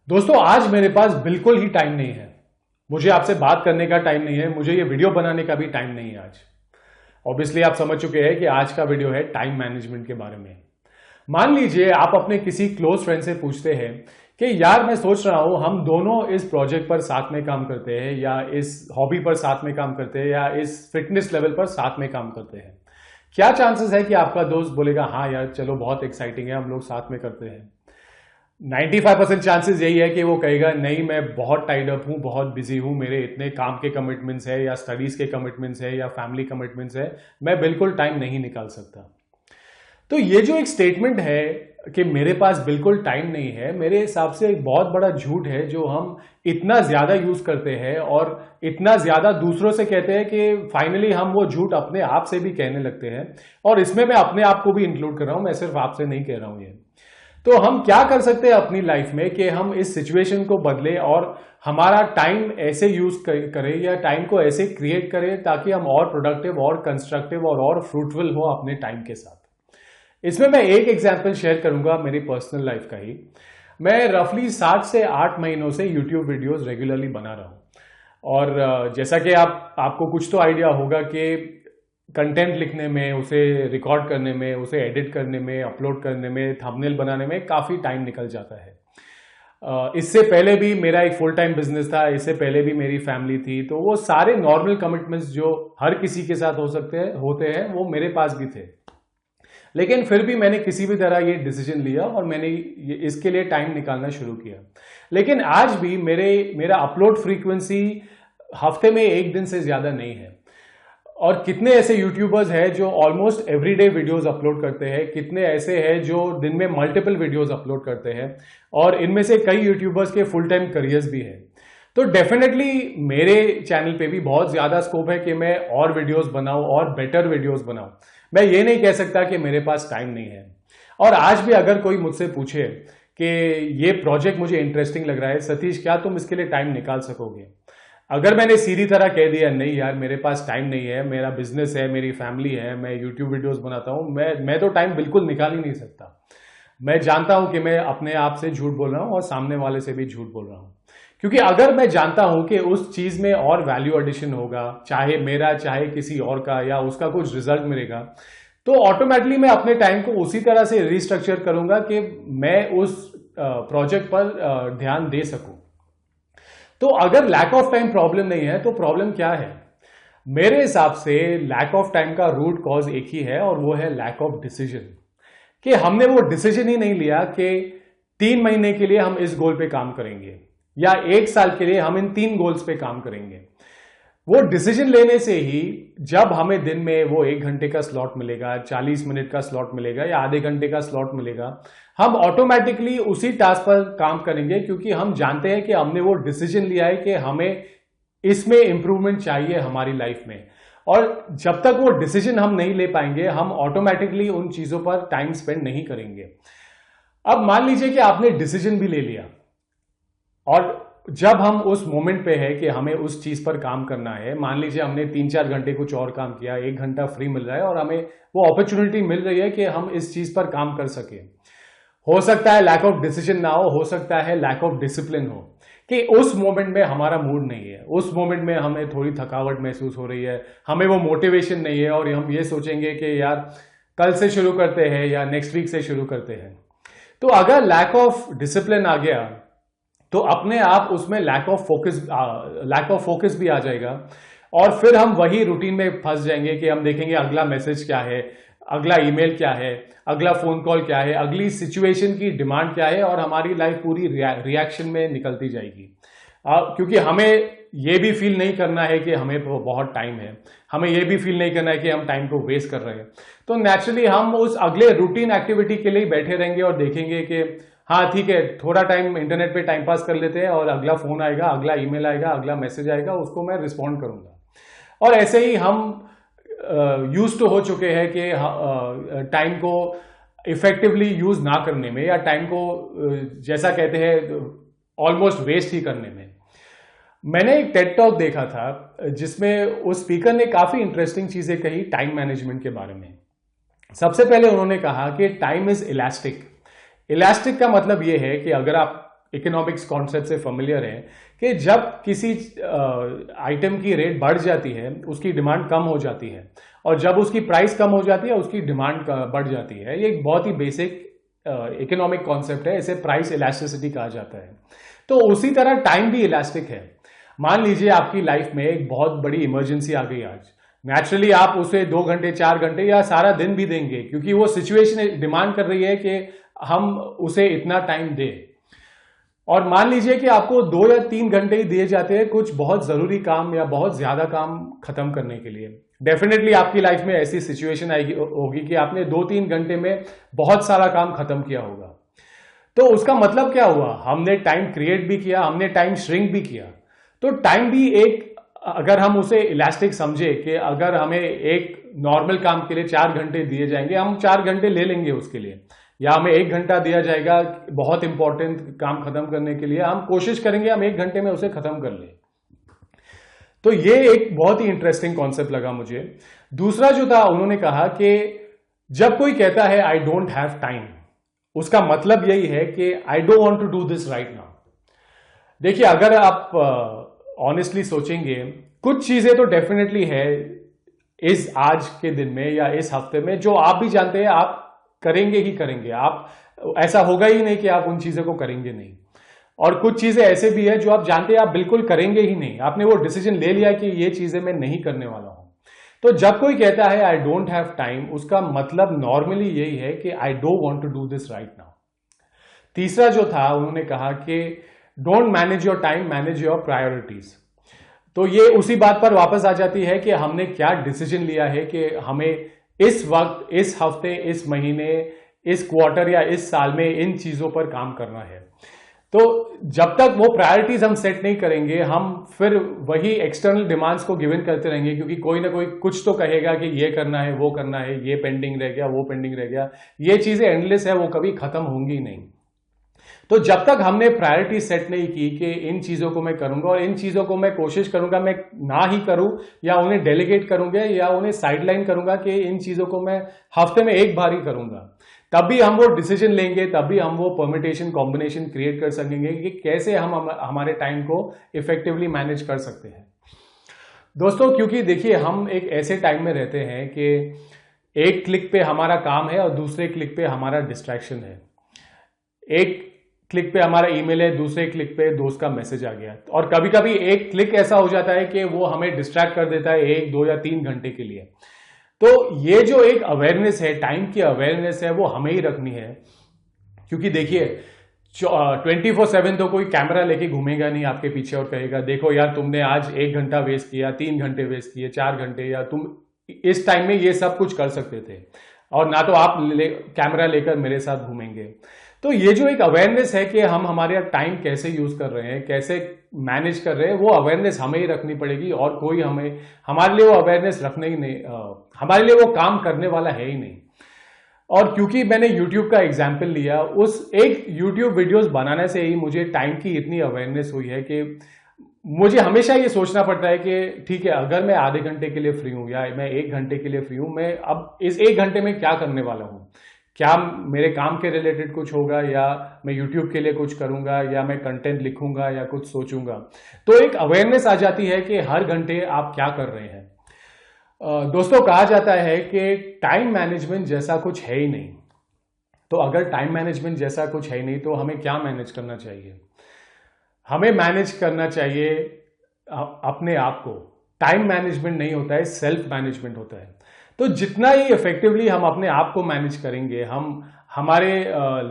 दोस्तों, आज मेरे पास बिल्कुल ही टाइम नहीं है। मुझे आपसे बात करने का टाइम नहीं है, मुझे ये वीडियो बनाने का भी टाइम नहीं है आज। ऑब्वियसली आप समझ चुके हैं कि आज का वीडियो है टाइम मैनेजमेंट के बारे में। मान लीजिए आप अपने किसी क्लोज फ्रेंड से पूछते हैं कि यार मैं सोच रहा हूं हम दोनों इस प्रोजेक्ट पर साथ में काम करते हैं, या इस हॉबी पर साथ में काम करते हैं, या इस फिटनेस लेवल पर साथ में काम करते हैं। क्या चांसेस है कि आपका दोस्त बोलेगा हाँ यार चलो बहुत एक्साइटिंग है, हम लोग साथ में करते हैं। 95% चांसेस यही है कि वो कहेगा नहीं, मैं बहुत टाइड अप हूं, बहुत बिजी हूं, मेरे इतने काम के कमिटमेंट्स है, या स्टडीज के कमिटमेंट्स है, या फैमिली कमिटमेंट्स है, मैं बिल्कुल टाइम नहीं निकाल सकता। तो ये जो एक स्टेटमेंट है कि मेरे पास बिल्कुल टाइम नहीं है, मेरे हिसाब से एक बहुत बड़ा झूठ है जो हम इतना ज्यादा यूज करते हैं और इतना ज्यादा दूसरों से कहते हैं कि फाइनली हम वो झूठ अपने आप से भी कहने लगते हैं। और इसमें मैं अपने आप को भी इंक्लूड कर रहा हूं, मैं सिर्फ आपसे नहीं कह रहा हूं ये। तो हम क्या कर सकते हैं अपनी लाइफ में कि हम इस सिचुएशन को बदले और हमारा टाइम ऐसे यूज करें, या टाइम को ऐसे क्रिएट करें ताकि हम और प्रोडक्टिव और कंस्ट्रक्टिव और फ्रूटफुल हो अपने टाइम के साथ। इसमें मैं एक एग्जांपल शेयर करूंगा मेरी पर्सनल लाइफ का ही। मैं रफली 7 से 8 महीनों से यूट्यूब वीडियोस रेगुलरली बना रहा हूं। और जैसा कि आपको कुछ तो आइडिया होगा कि कंटेंट लिखने में, उसे रिकॉर्ड करने में, उसे एडिट करने में, अपलोड करने में, थंबनेल बनाने में काफ़ी टाइम निकल जाता है। इससे पहले भी मेरा एक फुल टाइम बिजनेस था, इससे पहले भी मेरी फैमिली थी, तो वो सारे नॉर्मल कमिटमेंट्स जो हर किसी के साथ होते हैं वो मेरे पास भी थे। लेकिन फिर भी मैंने किसी भी तरह ये डिसीजन लिया और मैंने इसके लिए टाइम निकालना शुरू किया। लेकिन आज भी मेरा अपलोड फ्रीक्वेंसी हफ्ते में 1 दिन से ज्यादा नहीं है। और कितने ऐसे यूट्यूबर्स हैं जो ऑलमोस्ट एवरीडे वीडियोस अपलोड करते हैं, कितने ऐसे हैं जो दिन में मल्टीपल वीडियोस अपलोड करते हैं, और इनमें से कई यूट्यूबर्स के फुल टाइम करियर्स भी हैं। तो डेफिनेटली मेरे चैनल पे भी बहुत ज्यादा स्कोप है कि मैं और वीडियोस बनाऊं और बेटर वीडियोस बनाऊं। मैं ये नहीं कह सकता कि मेरे पास टाइम नहीं है। और आज भी अगर कोई मुझसे पूछे कि ये प्रोजेक्ट मुझे इंटरेस्टिंग लग रहा है सतीश, क्या तुम इसके लिए टाइम निकाल सकोगे, अगर मैंने सीधी तरह कह दिया नहीं यार मेरे पास टाइम नहीं है, मेरा बिजनेस है, मेरी फैमिली है, मैं यूट्यूब वीडियोस बनाता हूं, मैं तो टाइम बिल्कुल निकाल ही नहीं सकता। मैं जानता हूं कि मैं अपने आप से झूठ बोल रहा हूं और सामने वाले से भी झूठ बोल रहा हूं। क्योंकि अगर मैं जानता हूं कि उस चीज में और वैल्यू एडिशन होगा, चाहे मेरा चाहे किसी और का, या उसका कुछ रिजल्ट मिलेगा, तो ऑटोमेटिकली मैं अपने टाइम को उसी तरह से रिस्ट्रक्चर करूंगा कि मैं उस प्रोजेक्ट पर ध्यान दे सकूं। तो अगर लैक ऑफ टाइम प्रॉब्लम नहीं है तो प्रॉब्लम क्या है? मेरे हिसाब से लैक ऑफ टाइम का रूट कॉज एक ही है, और वो है लैक ऑफ डिसीजन। कि हमने वो डिसीजन ही नहीं लिया कि 3 महीने के लिए हम इस गोल पे काम करेंगे, या 1 साल के लिए हम इन 3 गोल्स पे काम करेंगे। वो डिसीजन लेने से ही जब हमें दिन में वो 1 घंटे का स्लॉट मिलेगा, 40 मिनट का स्लॉट मिलेगा, या आधे घंटे का स्लॉट मिलेगा, हम ऑटोमेटिकली उसी टास्क पर काम करेंगे, क्योंकि हम जानते हैं कि हमने वो डिसीजन लिया है कि हमें इसमें इंप्रूवमेंट चाहिए हमारी लाइफ में। और जब तक वो डिसीजन हम नहीं ले पाएंगे, हम ऑटोमेटिकली उन चीजों पर टाइम स्पेंड नहीं करेंगे। अब मान लीजिए कि आपने डिसीजन भी ले लिया, और जब हम उस मोमेंट पे है कि हमें उस चीज पर काम करना है, मान लीजिए हमने 3-4 घंटे कुछ और काम किया, 1 घंटा फ्री मिल रहा है और हमें वो अपॉर्चुनिटी मिल रही है कि हम इस चीज पर काम कर सके। हो सकता है लैक ऑफ डिसीजन ना हो सकता है लैक ऑफ डिसिप्लिन हो, कि उस मोमेंट में हमारा मूड नहीं है, उस मोमेंट में हमें थोड़ी थकावट महसूस हो रही है, हमें वो मोटिवेशन नहीं है, और हम ये सोचेंगे कि यार कल से शुरू करते हैं या नेक्स्ट वीक से शुरू करते हैं। तो अगर लैक ऑफ डिसिप्लिन आ गया तो अपने आप उसमें लैक ऑफ फोकस भी आ जाएगा, और फिर हम वही रूटीन में फंस जाएंगे कि हम देखेंगे अगला मैसेज क्या है, अगला ईमेल क्या है, अगला फोन कॉल क्या है, अगली सिचुएशन की डिमांड क्या है, और हमारी लाइफ पूरी रिएक्शन में निकलती जाएगी। क्योंकि हमें ये भी फील नहीं करना है कि हमें बहुत टाइम है, हमें ये भी फील नहीं करना है कि हम टाइम को वेस्ट कर रहे हैं। तो नेचुरली हम उस अगले रूटीन एक्टिविटी के लिए बैठे रहेंगे और देखेंगे कि हाँ ठीक है, थोड़ा टाइम इंटरनेट पे टाइम पास कर लेते हैं, और अगला फोन आएगा, अगला ईमेल आएगा, अगला मैसेज आएगा, उसको मैं रिस्पॉन्ड करूंगा। और ऐसे ही हम यूज तो हो चुके हैं कि टाइम को इफेक्टिवली यूज ना करने में, या टाइम को जैसा कहते हैं ऑलमोस्ट वेस्ट ही करने में। मैंने एक टेड टॉक देखा था जिसमें उस स्पीकर ने काफी इंटरेस्टिंग चीजें कही टाइम मैनेजमेंट के बारे में। सबसे पहले उन्होंने कहा कि टाइम इज इलास्टिक। इलास्टिक का मतलब यह है कि अगर आप इकोनॉमिक्स कॉन्सेप्ट से फेमिलियर हैं कि जब किसी आइटम की रेट बढ़ जाती है, उसकी डिमांड कम हो जाती है, और जब उसकी प्राइस कम हो जाती है उसकी डिमांड बढ़ जाती है। ये एक बहुत ही बेसिक इकोनॉमिक कॉन्सेप्ट है, इसे प्राइस इलास्टिसिटी कहा जाता है। तो उसी तरह टाइम भी इलास्टिक है। मान लीजिए आपकी लाइफ में एक बहुत बड़ी इमरजेंसी आ गई आज, नेचुरली आप उसे 2 घंटे 4 घंटे या सारा दिन भी देंगे, क्योंकि वो सिचुएशन डिमांड कर रही है कि हम उसे इतना टाइम दें। और मान लीजिए कि आपको 2 या 3 घंटे ही दिए जाते हैं कुछ बहुत जरूरी काम या बहुत ज्यादा काम खत्म करने के लिए। डेफिनेटली आपकी लाइफ में ऐसी सिचुएशन आएगी होगी कि आपने 2-3 घंटे में बहुत सारा काम खत्म किया होगा। तो उसका मतलब क्या हुआ? हमने टाइम क्रिएट भी किया, हमने टाइम श्रिंक भी किया। तो टाइम भी एक, अगर हम उसे इलास्टिक समझे कि अगर हमें एक नॉर्मल काम के लिए 4 घंटे दिए जाएंगे, हम 4 घंटे ले लेंगे उसके लिए, या हमें 1 घंटा दिया जाएगा बहुत इंपॉर्टेंट काम खत्म करने के लिए, हम कोशिश करेंगे हम 1 घंटे में उसे खत्म कर लें। तो ये एक बहुत ही इंटरेस्टिंग कॉन्सेप्ट लगा मुझे। दूसरा जो था, उन्होंने कहा कि जब कोई कहता है आई डोंट हैव टाइम, उसका मतलब यही है कि I don't want to do this right now. देखिए, अगर आप ऑनेस्टली सोचेंगे, कुछ चीजें तो डेफिनेटली है इस आज के दिन में या इस हफ्ते में जो आप भी जानते हैं आप करेंगे ही करेंगे। आप, ऐसा होगा ही नहीं कि आप उन चीजों को करेंगे नहीं। और कुछ चीजें ऐसे भी है जो आप जानते हैं आप बिल्कुल करेंगे ही नहीं, आपने वो डिसीजन ले लिया कि ये चीजें मैं नहीं करने वाला हूं। तो जब कोई कहता है आई डोंट हैव टाइम, उसका मतलब नॉर्मली यही है कि I don't want to do this right now. तीसरा जो था, उन्होंने कहा कि don't manage your time, manage your priorities. तो ये उसी बात पर वापस आ जाती है कि हमने क्या डिसीजन लिया है कि हमें इस वक्त, इस हफ्ते, इस महीने, इस क्वार्टर या इस साल में इन चीजों पर काम करना है। तो जब तक वो प्रायोरिटीज हम सेट नहीं करेंगे, हम फिर वही एक्सटर्नल डिमांड्स को गिवन करते रहेंगे, क्योंकि कोई ना कोई कुछ तो कहेगा कि ये करना है, वो करना है, ये पेंडिंग रह गया, वो पेंडिंग रह गया। ये चीजें एंडलेस है, वो कभी खत्म होंगी नहीं। तो जब तक हमने प्रायोरिटी सेट नहीं की कि इन चीजों को मैं करूंगा और इन चीजों को मैं कोशिश करूंगा मैं ना ही करूं, या उन्हें डेलीगेट करूंगा, या उन्हें साइडलाइन करूंगा कि इन चीजों को मैं हफ्ते में एक बार ही करूंगा, तभी हम वो डिसीजन लेंगे, तभी हम वो परमिटेशन कॉम्बिनेशन क्रिएट कर सकेंगे कि कैसे हम हमारे टाइम को इफेक्टिवली मैनेज कर सकते हैं। दोस्तों, क्योंकि देखिए, हम एक ऐसे टाइम में रहते हैं कि एक क्लिक पे हमारा काम है और दूसरे क्लिक पे हमारा डिस्ट्रैक्शन है। एक क्लिक पे हमारा ईमेल है, दूसरे क्लिक पे दोस्त का मैसेज आ गया, और कभी कभी एक क्लिक ऐसा हो जाता है कि वो हमें डिस्ट्रैक्ट कर देता है 1, 2 या 3 घंटे के लिए। तो ये जो एक अवेयरनेस है, टाइम की अवेयरनेस है, वो हमें ही रखनी है। क्योंकि देखिए, 24/7 तो कोई कैमरा लेके घूमेगा नहीं आपके पीछे और कहेगा देखो यार तुमने आज 1 घंटा वेस्ट किया, 3 घंटे वेस्ट किए, 4 घंटे, या तुम इस टाइम में ये सब कुछ कर सकते थे, और ना तो आप कैमरा लेकर मेरे साथ घूमेंगे। तो ये जो एक अवेयरनेस है कि हम हमारे टाइम कैसे यूज कर रहे हैं, कैसे मैनेज कर रहे हैं, वो अवेयरनेस हमें ही रखनी पड़ेगी, और कोई हमारे लिए वो अवेयरनेस रखने ही नहीं, हमारे लिए वो काम करने वाला है ही नहीं। और क्योंकि मैंने YouTube का एग्जाम्पल लिया, उस एक YouTube वीडियोस बनाने से ही मुझे टाइम की इतनी अवेयरनेस हुई है कि मुझे हमेशा ये सोचना पड़ता है कि ठीक है, अगर मैं आधे घंटे के लिए फ्री हूं या मैं 1 घंटे के लिए फ्री हूं, मैं अब इस 1 घंटे में क्या करने वाला हूं। क्या मेरे काम के रिलेटेड कुछ होगा, या मैं YouTube के लिए कुछ करूंगा, या मैं कंटेंट लिखूंगा, या कुछ सोचूंगा। तो एक अवेयरनेस आ जाती है कि हर घंटे आप क्या कर रहे हैं। दोस्तों, कहा जाता है कि टाइम मैनेजमेंट जैसा कुछ है ही नहीं। तो अगर टाइम मैनेजमेंट जैसा कुछ है ही नहीं, तो हमें क्या मैनेज करना चाहिए? हमें मैनेज करना चाहिए अपने आप को। टाइम मैनेजमेंट नहीं होता है, सेल्फ मैनेजमेंट होता है। तो जितना ही इफेक्टिवली हम अपने आप को मैनेज करेंगे, हम हमारे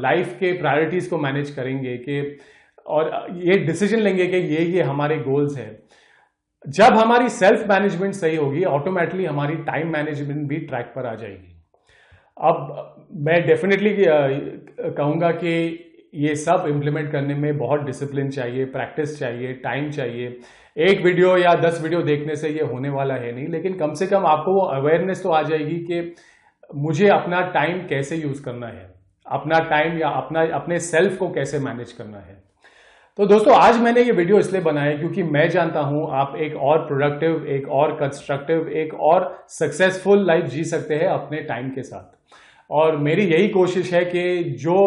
लाइफ के प्रायोरिटीज को मैनेज करेंगे कि, और ये डिसीजन लेंगे कि ये हमारे गोल्स हैं। जब हमारी सेल्फ मैनेजमेंट सही होगी, ऑटोमेटिकली हमारी टाइम मैनेजमेंट भी ट्रैक पर आ जाएगी। अब मैं डेफिनेटली कहूंगा कि ये सब इंप्लीमेंट करने में बहुत डिसिप्लिन चाहिए, प्रैक्टिस चाहिए, टाइम चाहिए। एक वीडियो या 10 वीडियो देखने से ये होने वाला है नहीं, लेकिन कम से कम आपको वो अवेयरनेस तो आ जाएगी कि मुझे अपना टाइम कैसे यूज करना है, अपना टाइम या अपने सेल्फ को कैसे मैनेज करना है। तो दोस्तों, आज मैंने ये वीडियो इसलिए बनाया क्योंकि मैं जानता हूं आप एक और प्रोडक्टिव, एक और कंस्ट्रक्टिव, एक और सक्सेसफुल लाइफ जी सकते हैं अपने टाइम के साथ। और मेरी यही कोशिश है कि जो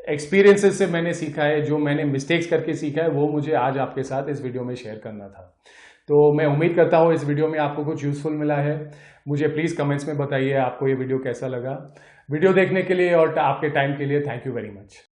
एक्सपीरियंसेस से मैंने सीखा है, जो मैंने मिस्टेक्स करके सीखा है, वो मुझे आज आपके साथ इस वीडियो में शेयर करना था। तो मैं उम्मीद करता हूँ इस वीडियो में आपको कुछ यूजफुल मिला है। मुझे प्लीज़ कमेंट्स में बताइए आपको ये वीडियो कैसा लगा। वीडियो देखने के लिए और आपके टाइम के लिए थैंक यू वेरी मच।